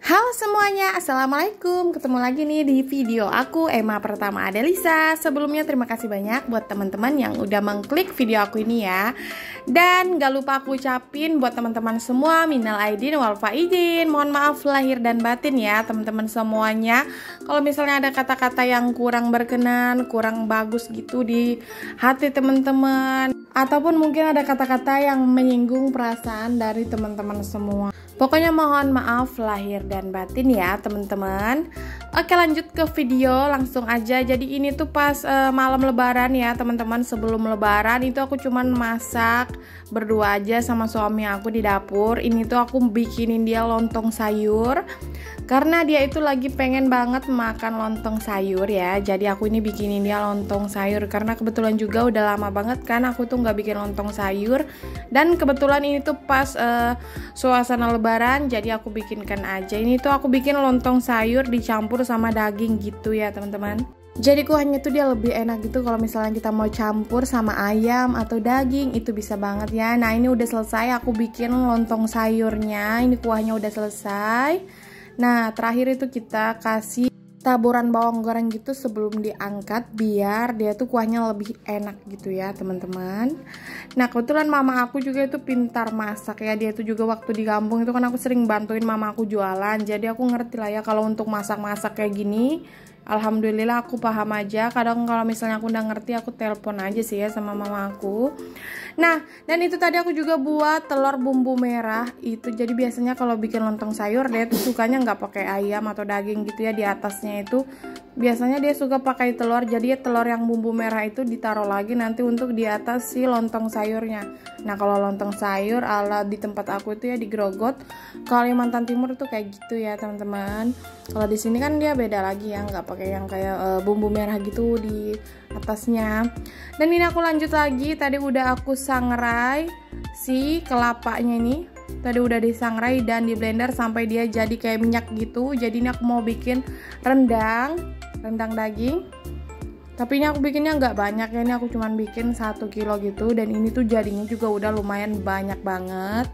Halo semuanya, assalamualaikum. Ketemu lagi nih di video aku, Emma Pertama Adelisa. Sebelumnya terima kasih banyak buat teman-teman yang udah mengklik video aku ini ya. Dan gak lupa aku ucapin buat teman-teman semua, minal aidin wal faizin. Mohon maaf lahir dan batin ya teman-teman semuanya. Kalau misalnya ada kata-kata yang kurang berkenan, kurang bagus gitu di hati teman-teman, ataupun mungkin ada kata-kata yang menyinggung perasaan dari teman-teman semua, pokoknya mohon maaf lahir dan batin ya teman-teman. Oke, lanjut ke video langsung aja. Jadi ini tuh pas malam lebaran ya teman-teman. Sebelum lebaran itu aku cuman masak berdua aja sama suami aku di dapur. Ini tuh aku bikinin dia lontong sayur karena dia itu lagi pengen banget makan lontong sayur ya. Jadi aku ini bikinin dia lontong sayur karena kebetulan juga udah lama banget kan aku tuh nggak bikin lontong sayur. Dan kebetulan ini tuh pas suasana lebaran, jadi aku bikinkan aja. Ini tuh aku bikin lontong sayur dicampur sama daging gitu ya teman-teman. Jadi kuahnya tuh dia lebih enak gitu kalau misalnya kita mau campur sama ayam atau daging, itu bisa banget ya. Nah ini udah selesai aku bikin lontong sayurnya. Ini kuahnya udah selesai. Nah terakhir itu kita kasih taburan bawang goreng gitu sebelum diangkat biar dia tuh kuahnya lebih enak gitu ya teman-teman. Nah kebetulan mama aku juga itu pintar masak ya. Dia itu juga waktu di kampung itu kan aku sering bantuin mama aku jualan. Jadi aku ngerti lah ya kalau untuk masak-masak kayak gini. Alhamdulillah aku paham aja. Kadang kalau misalnya aku udah ngerti aku telepon aja sih ya sama mama aku. Nah dan itu tadi aku juga buat telur bumbu merah itu. Jadi biasanya kalau bikin lontong sayur dia tuh sukanya nggak pakai ayam atau daging gitu ya. Di atasnya itu biasanya dia suka pakai telur. Jadi telur yang bumbu merah itu ditaruh lagi nanti untuk di atas si lontong sayurnya. Nah kalau lontong sayur ala di tempat aku itu ya di Grogot Kalimantan Timur itu kayak gitu ya teman-teman. Kalau di sini kan dia beda lagi ya, nggak pakai yang kayak bumbu merah gitu di atasnya. Dan ini aku lanjut lagi, tadi udah aku sangrai si kelapanya ini. Tadi udah disangrai dan di blender sampai dia jadi kayak minyak gitu. Jadi ini aku mau bikin rendang daging. Tapi ini aku bikinnya nggak banyak ya, ini aku cuman bikin 1 kilo gitu. Dan ini tuh jadinya juga udah lumayan banyak banget.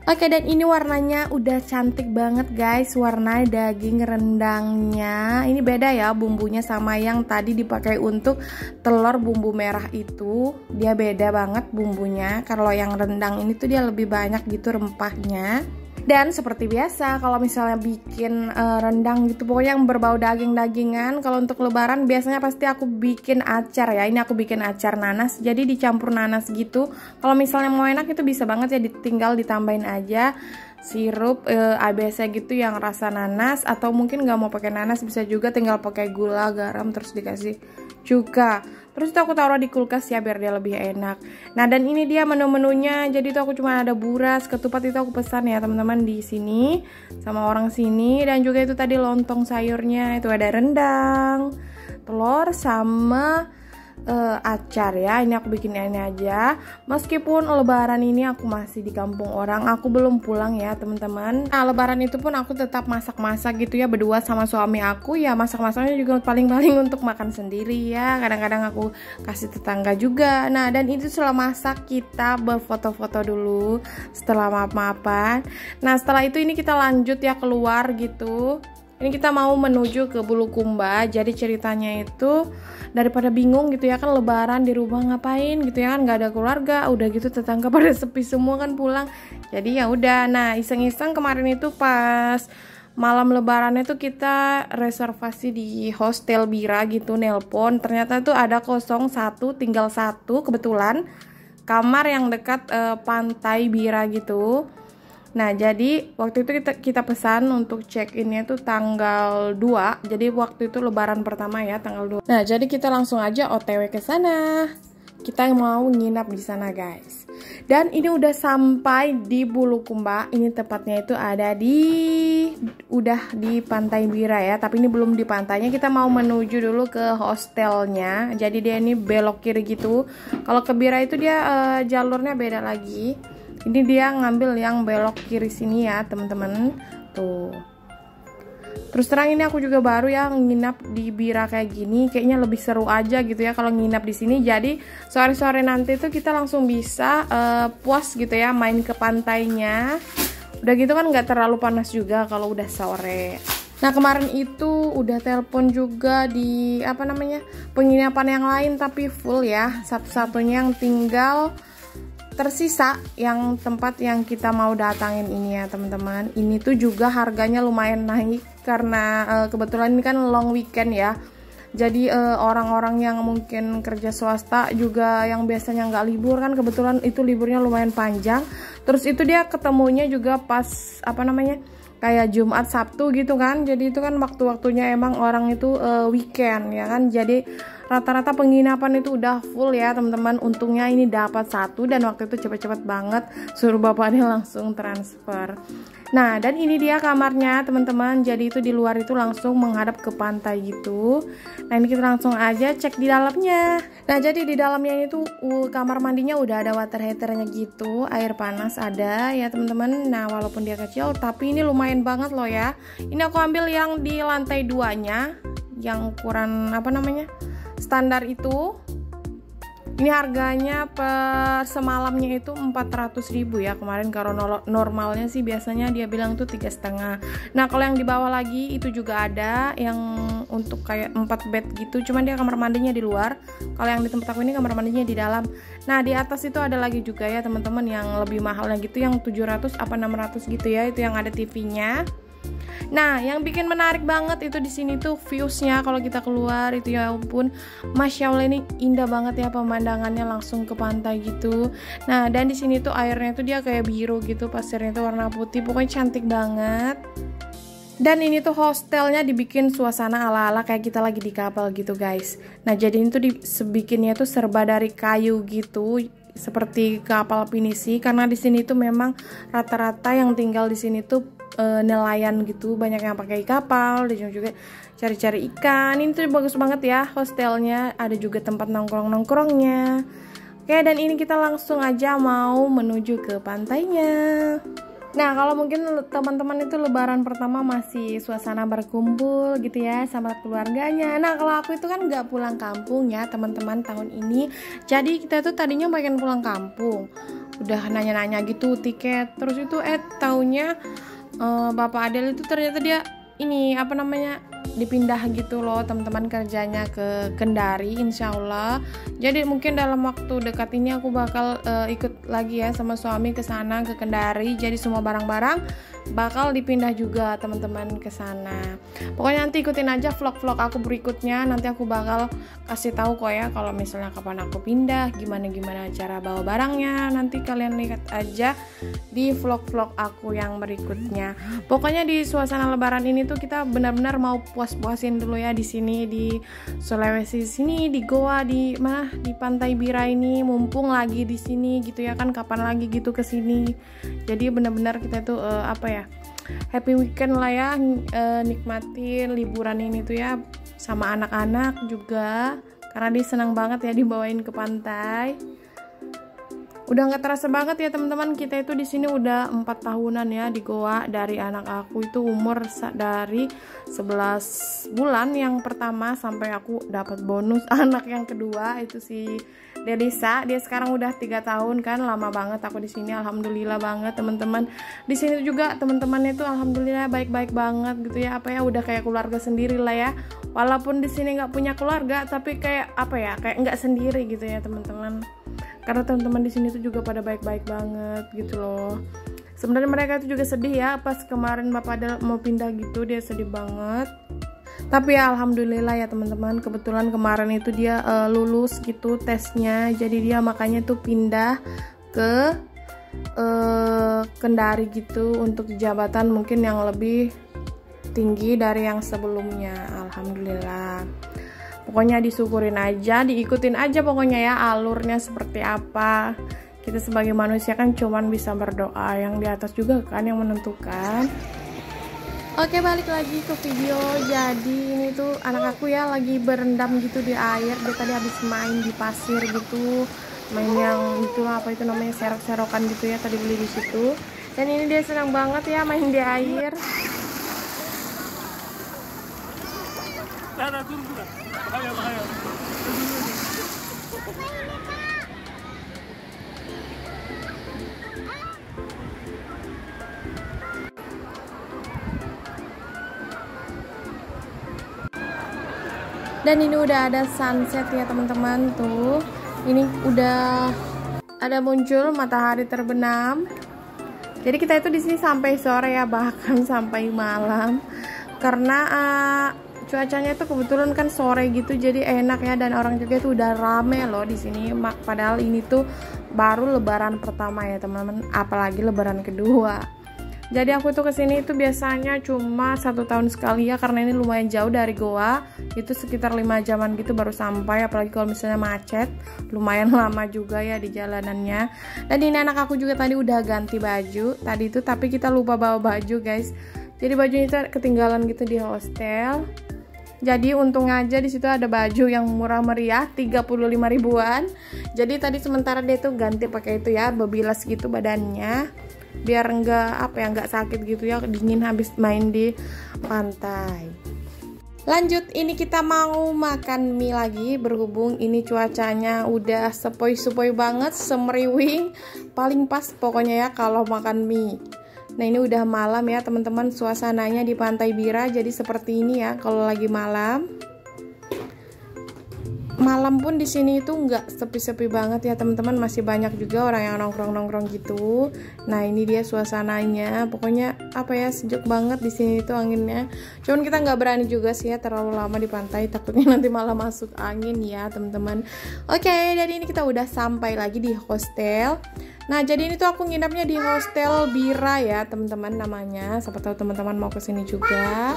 Oke, dan ini warnanya udah cantik banget guys, warna daging rendangnya. Ini beda ya bumbunya sama yang tadi dipakai untuk telur bumbu merah itu. Dia beda banget bumbunya. Kalau yang rendang ini tuh dia lebih banyak gitu rempahnya. Dan seperti biasa kalau misalnya bikin rendang gitu pokoknya yang berbau daging-dagingan, kalau untuk lebaran biasanya pasti aku bikin acar ya. Ini aku bikin acar nanas, jadi dicampur nanas gitu. Kalau misalnya mau enak itu bisa banget ya, tinggal ditambahin aja sirup ABC gitu yang rasa nanas, atau mungkin nggak mau pakai nanas bisa juga tinggal pakai gula, garam, terus dikasih cuka. Terus itu aku taruh di kulkas ya biar dia lebih enak. Nah dan ini dia menu-menunya. Jadi itu aku cuma ada buras, ketupat itu aku pesan ya teman-teman di sini sama orang sini. Dan juga itu tadi lontong sayurnya, itu ada rendang, telur sama acar ya. Ini aku bikin ini aja. Meskipun lebaran ini aku masih di kampung orang, aku belum pulang ya teman-teman. Nah lebaran itu pun aku tetap masak-masak gitu ya berdua sama suami aku ya. Masak-masaknya juga paling-paling untuk makan sendiri ya. Kadang-kadang aku kasih tetangga juga. Nah dan itu setelah masak kita berfoto-foto dulu setelah maaf-maafan. Nah setelah itu ini kita lanjut ya keluar gitu. Ini kita mau menuju ke Bulukumba. Jadi ceritanya itu daripada bingung gitu ya kan lebaran di rumah ngapain gitu ya kan, nggak ada keluarga, udah gitu tetangga pada sepi semua kan pulang. Jadi ya udah. Nah iseng-iseng kemarin itu pas malam lebaran itu kita reservasi di Hostel Bira gitu, nelpon. Ternyata tuh ada kosong satu, tinggal satu kebetulan kamar yang dekat pantai Bira gitu. Nah jadi waktu itu kita pesan untuk check-innya tuh tanggal 2. Jadi waktu itu lebaran pertama ya tanggal 2. Nah jadi kita langsung aja OTW ke sana. Kita mau nginap di sana guys. Dan ini udah sampai di Bulukumba. Ini tepatnya itu ada udah di Pantai Bira ya. Tapi ini belum di pantainya. Kita mau menuju dulu ke hostelnya. Jadi dia ini belok kiri gitu. Kalau ke Bira itu dia jalurnya beda lagi. Ini dia ngambil yang belok kiri sini ya teman-teman. Tuh. Terus terang ini aku juga baru ya nginap di Bira kayak gini. Kayaknya lebih seru aja gitu ya kalau nginap di sini. Jadi sore-sore nanti tuh kita langsung bisa puas gitu ya main ke pantainya. Udah gitu kan nggak terlalu panas juga kalau udah sore. Nah kemarin itu udah telepon juga di penginapan yang lain tapi full ya. Satu-satunya yang tinggal tersisa yang tempat yang kita mau datangin ini ya teman-teman. Ini tuh juga harganya lumayan naik karena kebetulan ini kan long weekend ya. Jadi orang-orang yang mungkin kerja swasta juga yang biasanya nggak libur kan kebetulan itu liburnya lumayan panjang. Terus itu dia ketemunya juga pas kayak Jumat Sabtu gitu kan. Jadi itu kan waktu-waktunya emang orang itu weekend ya kan. Jadi rata-rata penginapan itu udah full ya teman-teman. Untungnya ini dapat satu dan waktu itu cepet-cepet banget suruh bapaknya langsung transfer. Nah dan ini dia kamarnya teman-teman. Jadi itu di luar itu langsung menghadap ke pantai gitu. Nah ini kita langsung aja cek di dalamnya. Nah jadi di dalamnya ini tuh kamar mandinya udah ada water heaternya gitu. Air panas ada ya teman-teman. Nah walaupun dia kecil tapi ini lumayan banget loh ya. Ini aku ambil yang di lantai 2-nya, yang ukuran standar itu. Ini harganya per semalamnya itu 400.000 ya kemarin. Kalau normalnya sih biasanya dia bilang tuh 3,5. Nah kalau yang di bawah lagi itu juga ada yang untuk kayak 4 bed gitu, cuman dia kamar mandinya di luar. Kalau yang di tempat aku ini kamar mandinya di dalam. Nah di atas itu ada lagi juga ya teman-teman yang lebih mahalnya gitu, yang 700 apa 600 gitu ya, itu yang ada TV-nya. Nah, yang bikin menarik banget itu di sini tuh viewsnya. Kalau kita keluar itu ya ampun, masya Allah ini indah banget ya pemandangannya langsung ke pantai gitu. Nah, dan di sini tuh airnya tuh dia kayak biru gitu, pasirnya tuh warna putih, pokoknya cantik banget. Dan ini tuh hostelnya dibikin suasana ala-ala kayak kita lagi di kapal gitu guys. Nah, jadi ini tuh dibikinnya tuh serba dari kayu gitu, seperti kapal pinisi. Karena di sini tuh memang rata-rata yang tinggal di sini tuh nelayan gitu, banyak yang pakai kapal, dan juga cari-cari ikan. Ini tuh bagus banget ya hostelnya, ada juga tempat nongkrong-nongkrongnya. Oke, dan ini kita langsung aja mau menuju ke pantainya. Nah, kalau mungkin teman-teman itu lebaran pertama masih suasana berkumpul gitu ya sama keluarganya. Nah, kalau aku itu kan nggak pulang kampung ya teman-teman tahun ini. Jadi kita tuh tadinya pengen pulang kampung. Udah nanya-nanya gitu tiket. Terus itu taunya Bapak Adel itu ternyata dia ini dipindah gitu loh teman-teman kerjanya ke Kendari insya Allah. Jadi mungkin dalam waktu dekat ini aku bakal ikut lagi ya sama suami ke sana ke Kendari. Jadi semua barang-barang bakal dipindah juga teman-teman ke sana. Pokoknya nanti ikutin aja vlog-vlog aku berikutnya. Nanti aku bakal kasih tahu kok ya kalau misalnya kapan aku pindah, gimana cara bawa barangnya. Nanti kalian lihat aja di vlog-vlog aku yang berikutnya. Pokoknya di suasana lebaran ini tuh kita benar-benar mau puas-puasin dulu ya di sini di Sulawesi sini, di Goa, di Pantai Bira ini, mumpung lagi di sini gitu ya kan, kapan lagi gitu ke sini. Jadi benar-benar kita tuh happy weekend lah ya, nikmatin liburan ini tuh ya sama anak-anak juga karena dia senang banget ya dibawain ke pantai. Udah nggak terasa banget ya teman-teman, kita itu di sini udah 4 tahunan ya di Goa. Dari anak aku itu umur dari 11 bulan yang pertama sampai aku dapat bonus anak yang kedua itu si Delisa. Dia sekarang udah 3 tahun kan, lama banget aku di sini. Alhamdulillah banget teman-teman. Di sini juga teman-temannya itu alhamdulillah baik-baik banget gitu ya. Udah kayak keluarga sendiri lah ya. Walaupun di sini nggak punya keluarga, tapi kayak kayak nggak sendiri gitu ya teman-teman. Karena teman-teman di sini tuh juga pada baik-baik banget gitu loh. Sebenarnya mereka itu juga sedih ya pas kemarin Bapak Adel mau pindah gitu, dia sedih banget. Tapi ya alhamdulillah ya teman-teman, kebetulan kemarin itu dia lulus gitu tesnya. Jadi dia makanya tuh pindah ke Kendari gitu untuk jabatan mungkin yang lebih tinggi dari yang sebelumnya. Alhamdulillah. Pokoknya disyukurin aja, diikutin aja pokoknya ya alurnya seperti apa. Kita sebagai manusia kan cuman bisa berdoa, yang di atas juga kan yang menentukan. Oke, balik lagi ke video. Jadi ini tuh anak aku ya lagi berendam gitu di air. Dia tadi habis main di pasir gitu, main yang itu namanya serok-serokan gitu ya, tadi beli di situ. Dan ini dia senang banget ya main di air. Dan ini udah ada sunset ya teman-teman tuh. Ini udah ada muncul matahari terbenam. Jadi kita itu di sini sampai sore ya, bahkan sampai malam. Karena cuacanya itu kebetulan kan sore gitu, jadi enak ya, dan orang juga tuh udah rame loh di sini. Padahal ini tuh baru lebaran pertama ya teman-teman, apalagi lebaran kedua. Jadi aku tuh kesini itu biasanya cuma 1 tahun sekali ya, karena ini lumayan jauh dari Goa, itu sekitar 5 jaman gitu baru sampai. Apalagi kalau misalnya macet, lumayan lama juga ya di jalanannya. Dan ini anak aku juga tadi udah ganti baju tadi itu, tapi kita lupa bawa baju guys. Jadi bajunya itu ketinggalan gitu di hostel. Jadi untung aja di situ ada baju yang murah meriah 35 ribuan. Jadi tadi sementara dia tuh ganti pakai itu ya, bebilas gitu badannya, biar enggak sakit gitu ya, dingin habis main di pantai. Lanjut, ini kita mau makan mie lagi, berhubung ini cuacanya udah sepoi-sepoi banget, semeriwing, paling pas pokoknya ya kalau makan mie. Nah ini udah malam ya teman-teman, suasananya di Pantai Bira jadi seperti ini ya kalau lagi malam. Malam pun di sini itu nggak sepi-sepi banget ya teman-teman, masih banyak juga orang yang nongkrong-nongkrong gitu. Nah ini dia suasananya, pokoknya apa ya, sejuk banget di sini itu anginnya. Cuman kita nggak berani juga sih ya terlalu lama di pantai, takutnya nanti malah masuk angin ya teman-teman. Oke, dari ini kita udah sampai lagi di hostel. Nah jadi ini tuh aku nginapnya di hostel Bira ya teman-teman namanya, siapa tahu teman-teman mau kesini juga.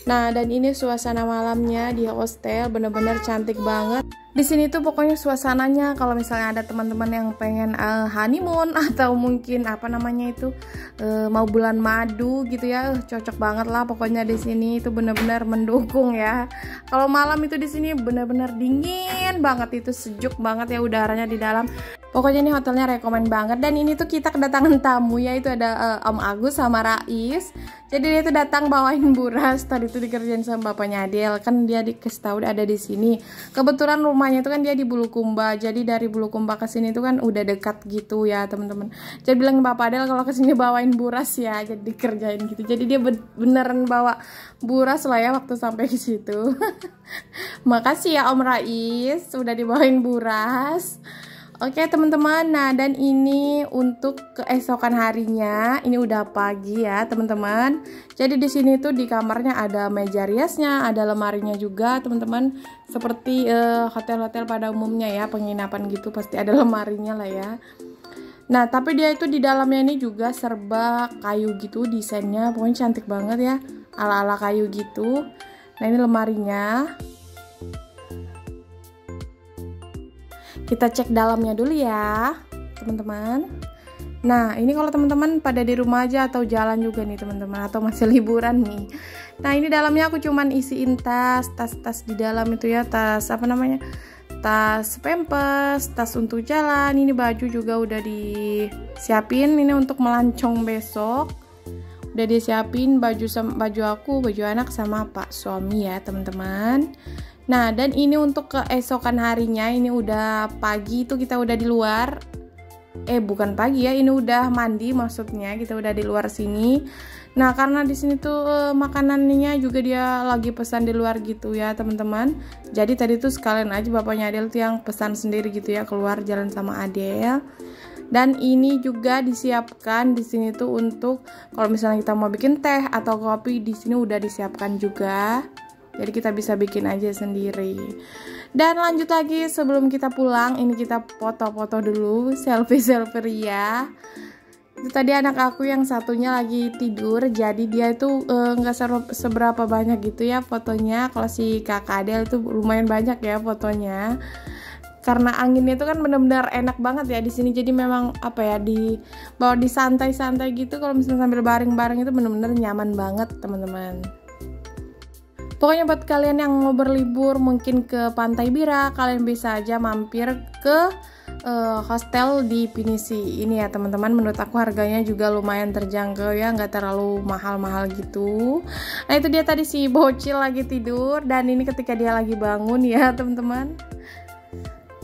Nah dan ini suasana malamnya di hostel bener-bener cantik banget. Di sini tuh pokoknya suasananya kalau misalnya ada teman-teman yang pengen honeymoon atau mungkin apa namanya itu mau bulan madu gitu ya, cocok banget lah pokoknya di sini itu bener-bener mendukung ya. Kalau malam itu di sini bener-bener dingin banget, itu sejuk banget ya udaranya di dalam. Pokoknya ini hotelnya rekomen banget. Dan ini tuh kita kedatangan tamu ya, itu ada Om Agus sama Rais. Jadi dia tuh datang bawain buras, tadi tuh dikerjain sama bapaknya Adel, kan dia dikasih tahu ada di sini. Kebetulan rumahnya itu kan dia di Bulukumba, jadi dari Bulukumba ke sini tuh kan udah dekat gitu ya teman-teman. Jadi bilang Bapak Adel kalau ke sini bawain buras ya, jadi dikerjain gitu. Jadi dia beneran bawa buras lah ya waktu sampai di situ. Makasih ya Om Rais udah dibawain buras. Oke teman-teman, nah dan ini untuk keesokan harinya, ini udah pagi ya teman-teman. Jadi di sini tuh di kamarnya ada meja riasnya, ada lemarinya juga teman-teman. Seperti hotel-hotel pada umumnya ya, penginapan gitu pasti ada lemarinya lah ya. Nah tapi dia itu di dalamnya ini juga serba kayu gitu desainnya, pokoknya cantik banget ya, ala-ala kayu gitu. Nah ini lemarinya. Kita cek dalamnya dulu ya teman-teman. Nah ini kalau teman-teman pada di rumah aja atau jalan juga nih teman-teman, atau masih liburan nih. Nah ini dalamnya aku cuman isiin tas di dalam itu ya, tas apa namanya, tas pampers, tas untuk jalan. Ini baju juga udah disiapin, ini untuk melancong besok. Udah disiapin baju aku, baju anak sama Pak suami ya teman-teman. Nah dan ini untuk keesokan harinya, ini udah pagi itu kita udah di luar. Bukan pagi ya, ini udah mandi maksudnya, kita udah di luar sini. Nah karena di sini tuh makanannya juga dia lagi pesan di luar gitu ya teman-teman. Jadi tadi tuh sekalian aja bapaknya Adel tuh yang pesan sendiri gitu ya, keluar jalan sama Adel. Dan ini juga disiapkan di sini tuh untuk kalau misalnya kita mau bikin teh atau kopi, di sini udah disiapkan juga. Jadi kita bisa bikin aja sendiri. Dan lanjut lagi sebelum kita pulang, ini kita foto-foto dulu, selfie ya. Itu tadi anak aku yang satunya lagi tidur, jadi dia itu nggak seberapa banyak gitu ya fotonya. Kalau si kakak Adel itu lumayan banyak ya fotonya. Karena anginnya itu kan benar-benar enak banget ya di sini. Jadi memang apa ya, bawa di santai-santai gitu. Kalau misalnya sambil bareng-bareng itu benar-benar nyaman banget teman-teman. Pokoknya buat kalian yang mau berlibur mungkin ke Pantai Bira, kalian bisa aja mampir ke hostel di Pinisi ini ya teman-teman. Menurut aku harganya juga lumayan terjangkau ya, nggak terlalu mahal-mahal gitu. Nah itu dia tadi si bocil lagi tidur, dan ini ketika dia lagi bangun ya teman-teman,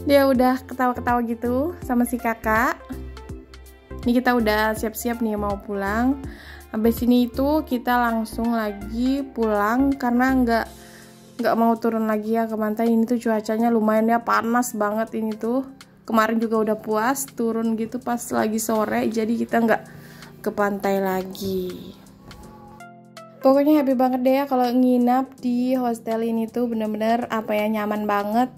dia udah ketawa-ketawa gitu sama si kakak. Ini kita udah siap-siap nih mau pulang. Habis ini itu kita langsung lagi pulang karena nggak mau turun lagi ya ke pantai. Ini tuh cuacanya lumayan ya, panas banget ini tuh. Kemarin juga udah puas turun gitu pas lagi sore, jadi kita nggak ke pantai lagi. Pokoknya happy banget deh ya kalau nginap di hostel ini tuh, bener-bener apa ya, nyaman banget.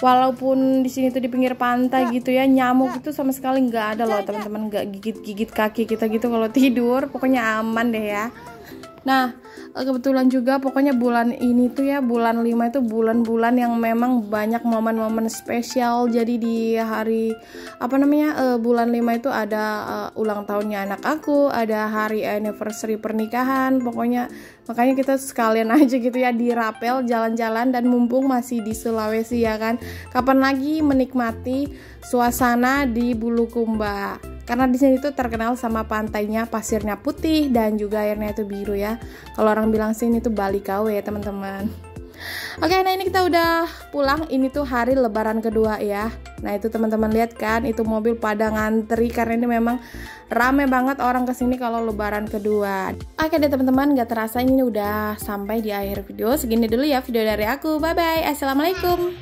Walaupun di sini tuh di pinggir pantai gitu ya, nyamuk itu sama sekali nggak ada loh teman-teman, nggak gigit-gigit kaki kita gitu kalau tidur. Pokoknya aman deh ya. Nah, kebetulan juga pokoknya bulan ini tuh ya, bulan 5 itu bulan-bulan yang memang banyak momen-momen spesial. Jadi di hari bulan 5 itu ada ulang tahunnya anak aku, ada hari anniversary pernikahan. Pokoknya makanya kita sekalian aja gitu ya dirapel jalan-jalan, dan mumpung masih di Sulawesi ya kan, kapan lagi menikmati suasana di Bulukumba. Karena di sini tuh terkenal sama pantainya, pasirnya putih dan juga airnya itu biru ya. Kalau orang bilang sini tuh Bali KW ya teman-teman. Oke, nah ini kita udah pulang. Ini tuh hari lebaran kedua ya. Nah itu teman-teman lihat kan, itu mobil pada ngantri karena ini memang rame banget orang kesini kalau lebaran kedua. Oke deh teman-teman, gak terasa ini udah sampai di akhir video. Segini dulu ya video dari aku. Bye bye. Assalamualaikum.